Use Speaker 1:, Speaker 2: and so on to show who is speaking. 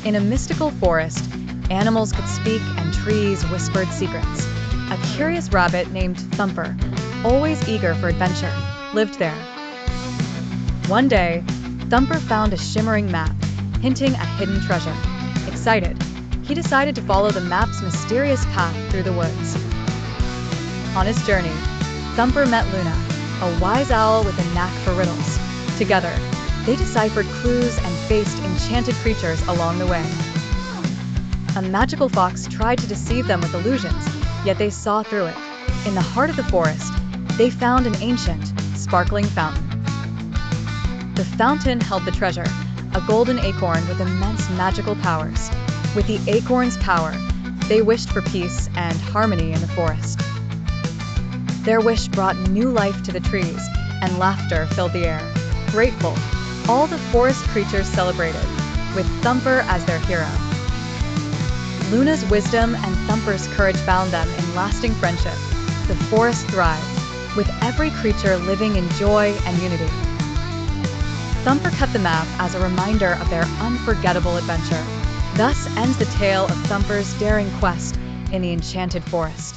Speaker 1: In a mystical forest, animals could speak and trees whispered secrets. A curious rabbit named Thumper, always eager for adventure, lived there. One day, Thumper found a shimmering map, hinting at hidden treasure. Excited, he decided to follow the map's mysterious path through the woods. On his journey, Thumper met Luna, a wise owl with a knack for riddles. Together, they deciphered clues and faced enchanted creatures along the way. A magical fox tried to deceive them with illusions, yet they saw through it. In the heart of the forest, they found an ancient, sparkling fountain. The fountain held the treasure, a golden acorn with immense magical powers. With the acorn's power, they wished for peace and harmony in the forest. Their wish brought new life to the trees, and laughter filled the air. Grateful, all the forest creatures celebrated, with Thumper as their hero. Luna's wisdom and Thumper's courage bound them in lasting friendship. The forest thrived, with every creature living in joy and unity. Thumper kept the map as a reminder of their unforgettable adventure. Thus ends the tale of Thumper's daring quest in the enchanted forest.